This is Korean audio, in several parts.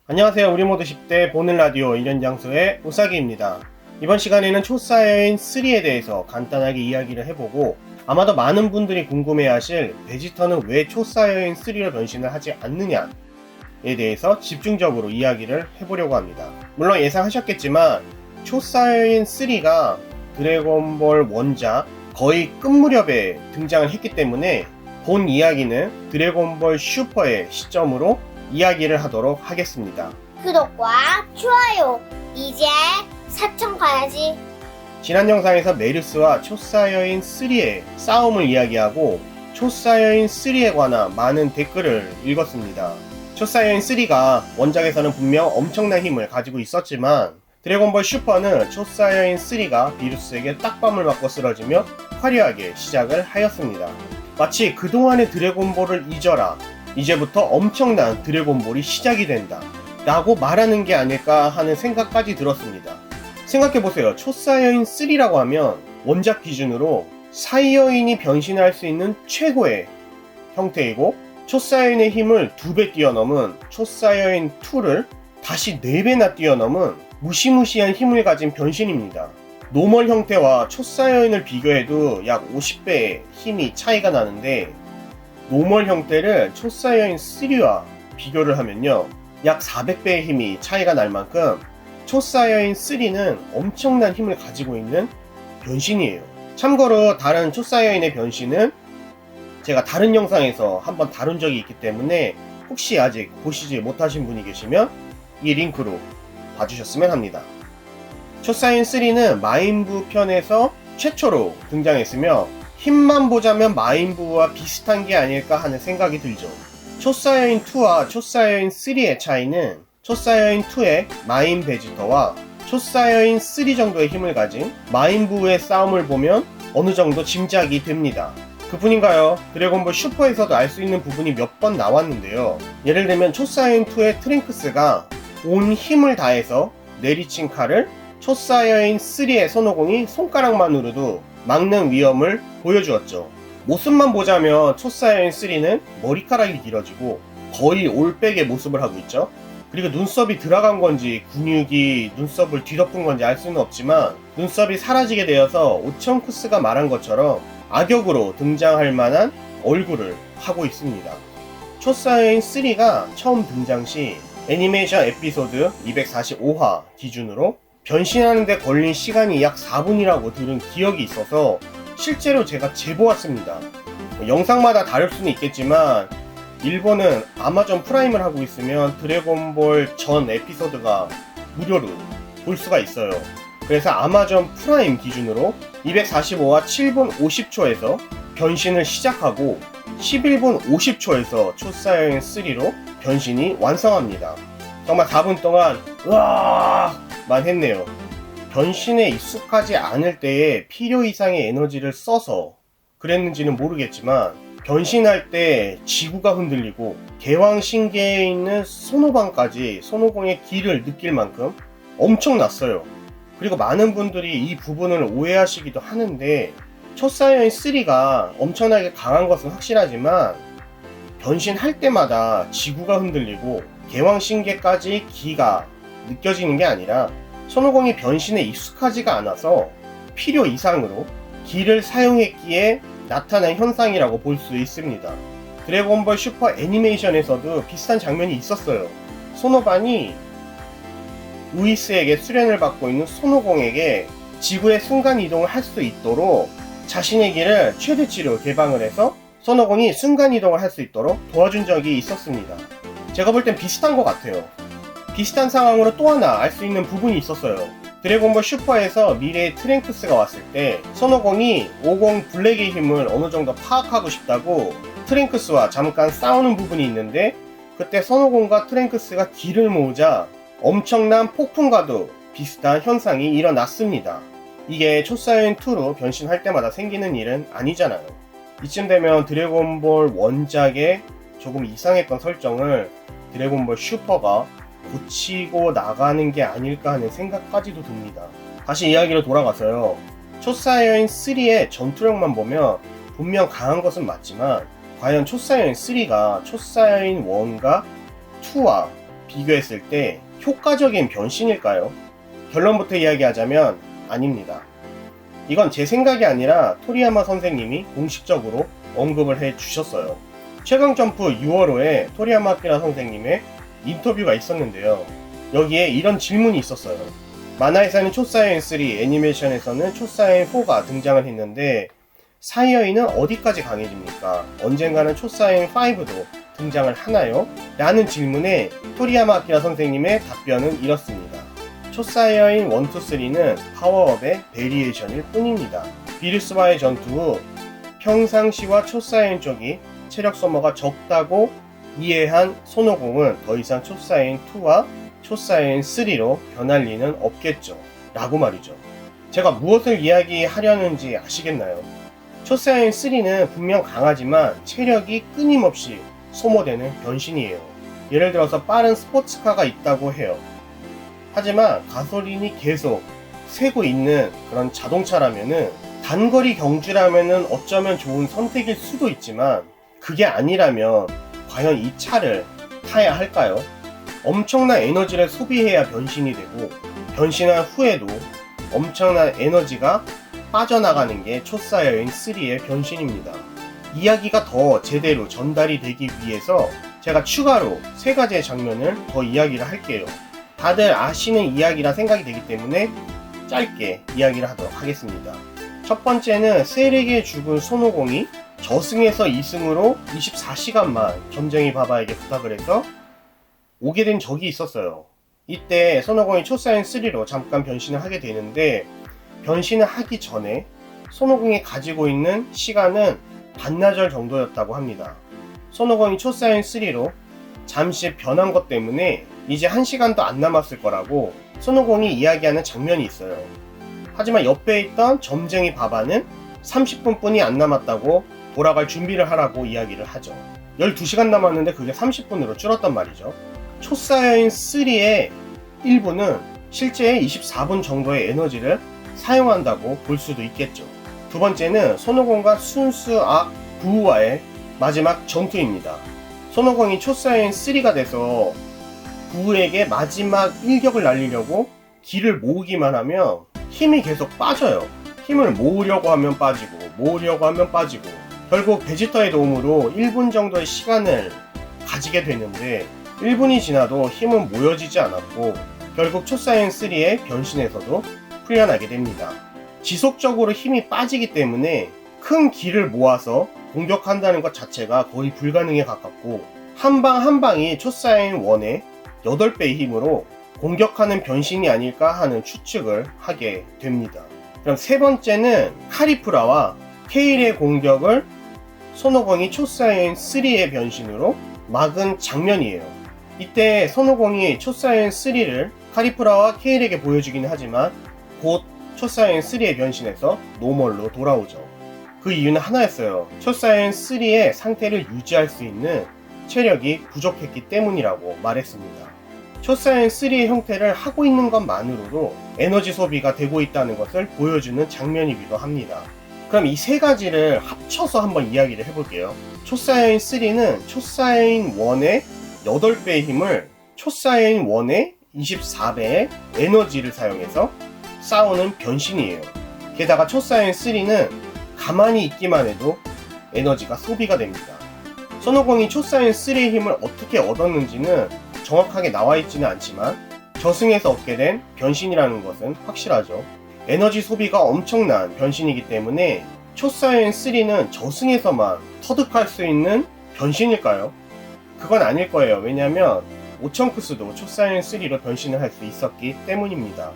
안녕하세요. 우리 모두 10대 보는 라디오 1년 장소의 우사기입니다. 이번 시간에는 초사여인 3에 대해서 간단하게 이야기를 해보고 아마도 많은 분들이 궁금해하실 베지터는 왜 초사여인 3로 변신을 하지 않느냐에 대해서 집중적으로 이야기를 해보려고 합니다. 물론 예상하셨겠지만 초사여인 3가 드래곤볼 원작 거의 끝 무렵에 등장을 했기 때문에 본 이야기는 드래곤볼 슈퍼의 시점으로 이야기를 하도록 하겠습니다. 구독과 좋아요. 이제 4천 가야지. 지난 영상에서 메르스와 초사여인 3의 싸움을 이야기하고 초사여인 3에 관한 많은 댓글을 읽었습니다. 초사여인 3가 원작에서는 분명 엄청난 힘을 가지고 있었지만 드래곤볼 슈퍼는 초사여인 3가 비루스에게 딱밤을 맞고 쓰러지며 화려하게 시작을 하였습니다. 마치 그동안의 드래곤볼을 잊어라, 이제부터 엄청난 드래곤볼이 시작이 된다 라고 말하는 게 아닐까 하는 생각까지 들었습니다. 생각해보세요. 초사여인 3라고 하면 원작 기준으로 사이여인이 변신할 수 있는 최고의 형태이고 초사여인의 힘을 2배 뛰어넘은 초사여인 2를 다시 4배나 뛰어넘은 무시무시한 힘을 가진 변신입니다. 노멀 형태와 초사여인을 비교해도 약 50배의 힘이 차이가 나는데 노멀 형태를 초사여인 3와 비교를 하면요 약 400배의 힘이 차이가 날 만큼 초사여인 3는 엄청난 힘을 가지고 있는 변신이에요. 참고로 다른 초사여인의 변신은 제가 다른 영상에서 한번 다룬 적이 있기 때문에 혹시 아직 보시지 못하신 분이 계시면 이 링크로 봐주셨으면 합니다. 초사여인 3는 마인부 편에서 최초로 등장했으며 힘만 보자면 마인부와 비슷한 게 아닐까 하는 생각이 들죠. 초사여인 2와 초사여인 3의 차이는 초사여인 2의 마인 베지터와 초사여인 3 정도의 힘을 가진 마인부의 싸움을 보면 어느 정도 짐작이 됩니다. 그뿐인가요? 드래곤볼 슈퍼에서도 알 수 있는 부분이 몇 번 나왔는데요. 예를 들면 초사여인 2의 트랭크스가 온 힘을 다해서 내리친 칼을 초사여인 3의 손오공이 손가락만으로도 막는 위험을 보여주었죠. 모습만 보자면 초사여인 3는 머리카락이 길어지고 거의 올백의 모습을 하고 있죠. 그리고 눈썹이 들어간 건지 근육이 눈썹을 뒤덮은 건지 알 수는 없지만 눈썹이 사라지게 되어서 오천쿠스가 말한 것처럼 악역으로 등장할 만한 얼굴을 하고 있습니다. 초사여인 3가 처음 등장 시 애니메이션 에피소드 245화 기준으로 변신하는데 걸린 시간이 약 4분이라고 들은 기억이 있어서 실제로 제가 재보았습니다. 영상마다 다를 수는 있겠지만 일본은 아마존 프라임을 하고 있으면 드래곤볼 전 에피소드가 무료로 볼 수가 있어요. 그래서 아마존 프라임 기준으로 245화 7분 50초에서 변신을 시작하고 11분 50초에서 초사여인 3로 변신이 완성합니다. 정말 4분 동안 으아만 했네요. 변신에 익숙하지 않을 때에 필요 이상의 에너지를 써서 그랬는지는 모르겠지만 변신할 때 지구가 흔들리고 개왕신계에 있는 손오방까지 손오공의 기를 느낄 만큼 엄청났어요. 그리고 많은 분들이 이 부분을 오해하시기도 하는데 초사여인 3가 엄청나게 강한 것은 확실하지만 변신할 때마다 지구가 흔들리고 개왕신계까지 기가 느껴지는 게 아니라 손오공이 변신에 익숙하지가 않아서 필요 이상으로 기를 사용했기에 나타난 현상이라고 볼 수 있습니다. 드래곤볼 슈퍼 애니메이션에서도 비슷한 장면이 있었어요. 손오반이 우이스에게 수련을 받고 있는 손오공에게 지구의 순간이동을 할 수 있도록 자신의 길을 최대치로 개방을 해서 손오공이 순간이동을 할 수 있도록 도와준 적이 있었습니다. 제가 볼 땐 비슷한 것 같아요. 비슷한 상황으로 또 하나 알 수 있는 부분이 있었어요. 드래곤볼 슈퍼에서 미래의 트랭크스가 왔을 때 손오공이 50 블랙의 힘을 어느 정도 파악하고 싶다고 트랭크스와 잠깐 싸우는 부분이 있는데 그때 손오공과 트랭크스가 기를 모으자 엄청난 폭풍과도 비슷한 현상이 일어났습니다. 이게 초사여인 2로 변신할 때마다 생기는 일은 아니잖아요. 이쯤 되면 드래곤볼 원작의 조금 이상했던 설정을 드래곤볼 슈퍼가 고치고 나가는 게 아닐까 하는 생각까지도 듭니다. 다시 이야기로 돌아가서요. 초사여인 3의 전투력만 보면 분명 강한 것은 맞지만 과연 초사여인 3가 초사여인 1과 2와 비교했을 때 효과적인 변신일까요? 결론부터 이야기하자면 아닙니다. 이건 제 생각이 아니라 토리야마 선생님이 공식적으로 언급을 해 주셨어요. 최강점프 6월호에 토리야마 아키라 선생님의 인터뷰가 있었는데요. 여기에 이런 질문이 있었어요. 만화에서는 초사이언 3, 애니메이션에서는 초사이언 4가 등장을 했는데 사이어인은 어디까지 강해집니까? 언젠가는 초사이언 5도 등장을 하나요? 라는 질문에 토리야마 아키라 선생님의 답변은 이렇습니다. 초사이어인 1, 2, 3는 파워업의 베리에이션일 뿐입니다. 비루스와의 전투 후 평상시와 초사이언 쪽이 체력 소모가 적다고 이해한 손오공은 더 이상 초사이언 2와 초사이언 3로 변할 리는 없겠죠. 라고 말이죠. 제가 무엇을 이야기하려는지 아시겠나요? 초사이언 3는 분명 강하지만 체력이 끊임없이 소모되는 변신이에요. 예를 들어서 빠른 스포츠카가 있다고 해요. 하지만 가솔린이 계속 새고 있는 그런 자동차라면은 단거리 경주라면은 어쩌면 좋은 선택일 수도 있지만 그게 아니라면 과연 이 차를 타야 할까요? 엄청난 에너지를 소비해야 변신이 되고 변신한 후에도 엄청난 에너지가 빠져나가는 게 초사이어인 3의 변신입니다. 이야기가 더 제대로 전달이 되기 위해서 제가 추가로 3가지의 장면을 더 이야기를 할게요. 다들 아시는 이야기라 생각이 되기 때문에 짧게 이야기를 하도록 하겠습니다. 첫 번째는 세력에 죽은 손오공이 저승에서 2승으로 24시간만 점쟁이 바바에게 부탁을 해서 오게 된 적이 있었어요. 이때 손오공이 초사이언 3로 잠깐 변신을 하게 되는데 변신을 하기 전에 손오공이 가지고 있는 시간은 반나절 정도였다고 합니다. 손오공이 초사이언 3로 잠시 변한 것 때문에 이제 1시간도 안 남았을 거라고 손오공이 이야기하는 장면이 있어요. 하지만 옆에 있던 점쟁이 바바는 30분뿐이 안 남았다고 돌아갈 준비를 하라고 이야기를 하죠. 12시간 남았는데 그게 30분으로 줄었단 말이죠. 초사이언 3의 일부는 실제 24분 정도의 에너지를 사용한다고 볼 수도 있겠죠. 두 번째는 손오공과 순수악 부우와의 마지막 전투입니다. 손오공이 초사이언 3가 돼서 부우에게 마지막 일격을 날리려고 기를 모으기만 하면 힘이 계속 빠져요. 힘을 모으려고 하면 빠지고 모으려고 하면 빠지고 결국 베지터의 도움으로 1분 정도의 시간을 가지게 되는데 1분이 지나도 힘은 모여지지 않았고 결국 초사이언 3의 변신에서도 풀려나게 됩니다. 지속적으로 힘이 빠지기 때문에 큰 기를 모아서 공격한다는 것 자체가 거의 불가능에 가깝고 한 방 한 방이 초사이언 1의 8배의 힘으로 공격하는 변신이 아닐까 하는 추측을 하게 됩니다. 그럼 세 번째는 카리프라와 케일의 공격을 손오공이 초사이언 3의 변신으로 막은 장면이에요. 이때 손오공이 초사이언 3를 카리프라와 케일에게 보여주긴 하지만 곧 초사이언 3의 변신에서 노멀로 돌아오죠. 그 이유는 하나였어요. 초사이언 3의 상태를 유지할 수 있는 체력이 부족했기 때문이라고 말했습니다. 초사이언 3의 형태를 하고 있는 것만으로도 에너지 소비가 되고 있다는 것을 보여주는 장면이기도 합니다. 그럼 이 세 가지를 합쳐서 한번 이야기를 해볼게요. 초사이언 3는 초사이언 1의 8배의 힘을 초사이언 1의 24배의 에너지를 사용해서 싸우는 변신이에요. 게다가 초사이언 3는 가만히 있기만 해도 에너지가 소비가 됩니다. 손오공이 초사이언 3의 힘을 어떻게 얻었는지는 정확하게 나와 있지는 않지만 저승에서 얻게 된 변신이라는 것은 확실하죠. 에너지 소비가 엄청난 변신이기 때문에 초사이언 3는 저승에서만 터득할 수 있는 변신일까요? 그건 아닐 거예요. 왜냐면 오천크스도 초사이언 3로 변신을 할 수 있었기 때문입니다.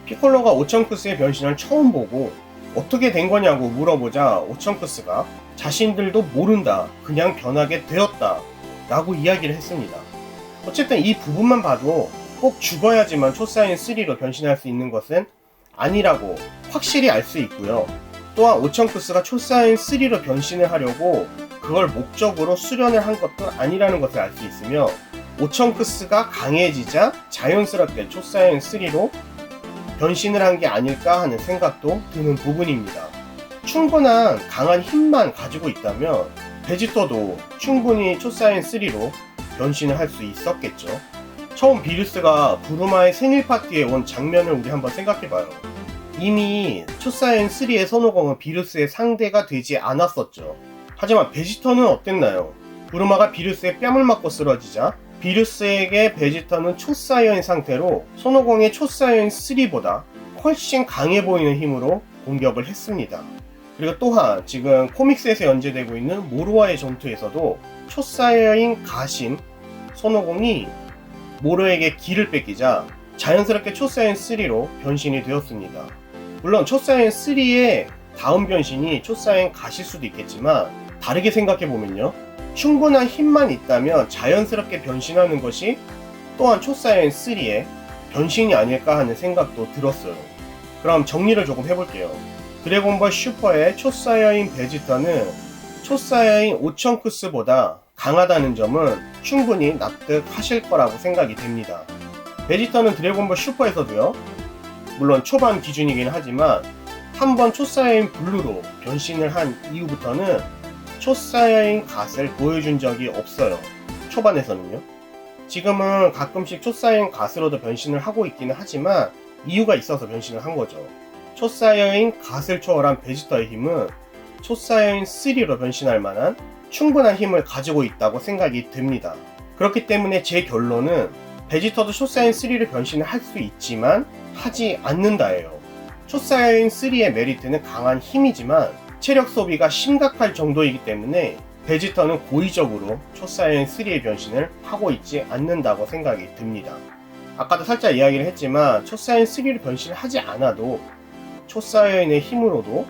피콜로가 오천크스의 변신을 처음 보고 어떻게 된 거냐고 물어보자 오천크스가 자신들도 모른다, 그냥 변하게 되었다 라고 이야기를 했습니다. 어쨌든 이 부분만 봐도 꼭 죽어야지만 초사이언 3로 변신할 수 있는 것은 아니라고 확실히 알 수 있고요. 또한 오천크스가 초사이언 3로 변신을 하려고 그걸 목적으로 수련을 한 것도 아니라는 것을 알 수 있으며 오천크스가 강해지자 자연스럽게 초사이언 3로 변신을 한 게 아닐까 하는 생각도 드는 부분입니다. 충분한 강한 힘만 가지고 있다면 베지터도 충분히 초사이언 3로 변신을 할 수 있었겠죠. 처음 비루스가 부르마의 생일 파티에 온 장면을 우리 한번 생각해봐요. 이미 초사이언3의 손오공은 비루스의 상대가 되지 않았었죠. 하지만 베지터는 어땠나요? 부르마가 비루스의 뺨을 맞고 쓰러지자 비루스에게 베지터는 초사이언 상태로 손오공의 초사이언3보다 훨씬 강해 보이는 힘으로 공격을 했습니다. 그리고 또한 지금 코믹스에서 연재되고 있는 모로와의 전투에서도 초사이언 가신 손오공이 모로에게 기를 뺏기자 자연스럽게 초사이언3로 변신이 되었습니다. 물론 초사이언3의 다음 변신이 초사이언 가실 수도 있겠지만 다르게 생각해보면요, 충분한 힘만 있다면 자연스럽게 변신하는 것이 또한 초사이언3의 변신이 아닐까 하는 생각도 들었어요. 그럼 정리를 조금 해볼게요. 드래곤볼 슈퍼의 초사이언 베지터는 초사이언 오천크스보다 강하다는 점은 충분히 납득하실 거라고 생각이 됩니다. 베지터는 드래곤볼 슈퍼에서도요, 물론 초반 기준이긴 하지만 한번 초사이언 블루로 변신을 한 이후부터는 초사이언 갓을 보여준 적이 없어요. 초반에서는요. 지금은 가끔씩 초사이언 갓으로도 변신을 하고 있기는 하지만 이유가 있어서 변신을 한 거죠. 초사이언 갓을 초월한 베지터의 힘은 초사이언 3로 변신할 만한 충분한 힘을 가지고 있다고 생각이 됩니다. 그렇기 때문에 제 결론은 베지터도 초사이언 3를 변신을 할 수 있지만 하지 않는다예요. 초사이언 3의 메리트는 강한 힘이지만 체력 소비가 심각할 정도이기 때문에 베지터는 고의적으로 초사이언 3의 변신을 하고 있지 않는다고 생각이 듭니다. 아까도 살짝 이야기를 했지만 초사이언 3를 변신을 하지 않아도 초사이언의 힘으로도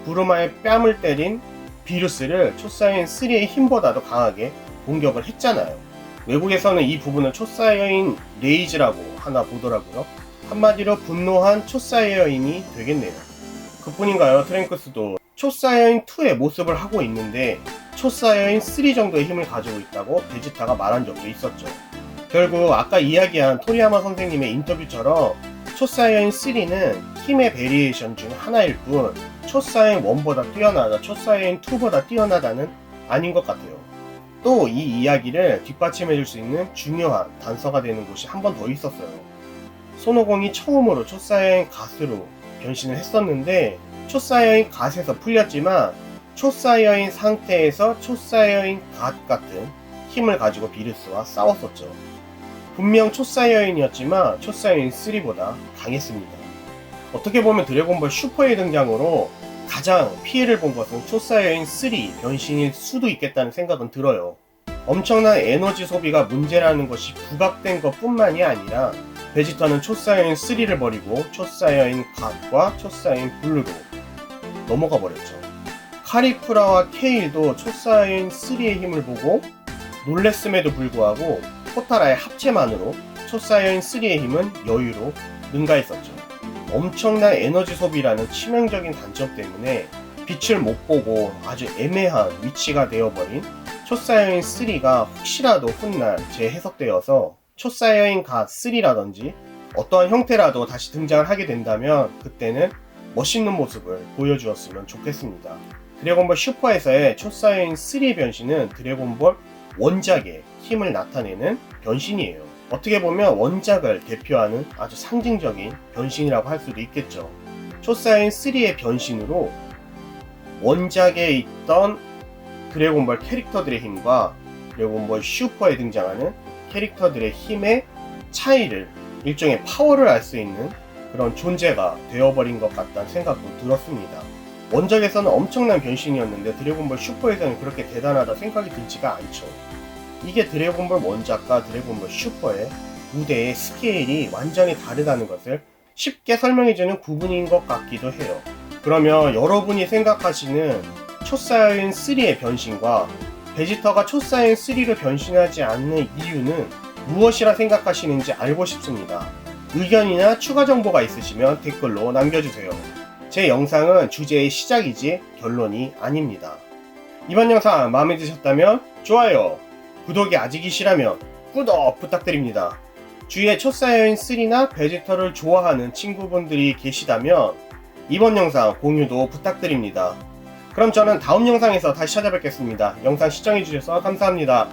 부르마의 뺨을 때린 비루스를 초사이언 3의 힘보다도 강하게 공격을 했잖아요. 외국에서는 이 부분을 초사이언 레이즈라고 하나 보더라고요. 한마디로 분노한 초사이언이 되겠네요. 그뿐인가요? 트랭크스도 초사이언 2의 모습을 하고 있는데 초사이언 3 정도의 힘을 가지고 있다고 베지타가 말한 적도 있었죠. 결국 아까 이야기한 토리야마 선생님의 인터뷰처럼 초사이언 3는 힘의 베리에이션 중 하나일 뿐 초사이언 1보다 뛰어나다, 초사이언 2보다 뛰어나다는 아닌 것 같아요. 또 이 이야기를 뒷받침해줄 수 있는 중요한 단서가 되는 곳이 한 번 더 있었어요. 손오공이 처음으로 초사이언 갓으로 변신을 했었는데 초사이언 갓에서 풀렸지만 초사이언 상태에서 초사이언 갓 같은 힘을 가지고 비루스와 싸웠었죠. 분명 초사이언이었지만 초사이언 3보다 강했습니다. 어떻게 보면 드래곤볼 슈퍼의 등장으로 가장 피해를 본 것은 초사이언 3 변신일 수도 있겠다는 생각은 들어요. 엄청난 에너지 소비가 문제라는 것이 부각된 것 뿐만이 아니라 베지터는 초사이언 3를 버리고 초사이언 갓과 초사이언 블루로 넘어가 버렸죠. 카리프라와 케일도 초사이언 3의 힘을 보고 놀랬음에도 불구하고 포타라의 합체만으로 초사이언 3의 힘은 여유로 능가했었죠. 엄청난 에너지 소비라는 치명적인 단점 때문에 빛을 못 보고 아주 애매한 위치가 되어버린 초사이언 3가 혹시라도 훗날 재해석되어서 초사이언 갓 3라든지 어떠한 형태라도 다시 등장을 하게 된다면 그때는 멋있는 모습을 보여주었으면 좋겠습니다. 드래곤볼 슈퍼에서의 초사이언 3의 변신은 드래곤볼 원작의 힘을 나타내는 변신이에요. 어떻게 보면 원작을 대표하는 아주 상징적인 변신이라고 할 수도 있겠죠. 초사이언 3의 변신으로 원작에 있던 드래곤볼 캐릭터들의 힘과 드래곤볼 슈퍼에 등장하는 캐릭터들의 힘의 차이를, 일종의 파워를 알 수 있는 그런 존재가 되어버린 것 같다는 생각도 들었습니다. 원작에서는 엄청난 변신이었는데 드래곤볼 슈퍼에서는 그렇게 대단하다 생각이 들지가 않죠. 이게 드래곤볼 원작과 드래곤볼 슈퍼의 무대의 스케일이 완전히 다르다는 것을 쉽게 설명해주는 부분인 것 같기도 해요. 그러면 여러분이 생각하시는 초사이언 3의 변신과 베지터가 초사이언 3로 변신하지 않는 이유는 무엇이라 생각하시는지 알고 싶습니다. 의견이나 추가 정보가 있으시면 댓글로 남겨주세요. 제 영상은 주제의 시작이지 결론이 아닙니다. 이번 영상 마음에 드셨다면 좋아요, 구독이 아직이시라면 구독 부탁드립니다. 주위에 초사이언 3나 베지터를 좋아하는 친구분들이 계시다면 이번 영상 공유도 부탁드립니다. 그럼 저는 다음 영상에서 다시 찾아뵙겠습니다. 영상 시청해주셔서 감사합니다.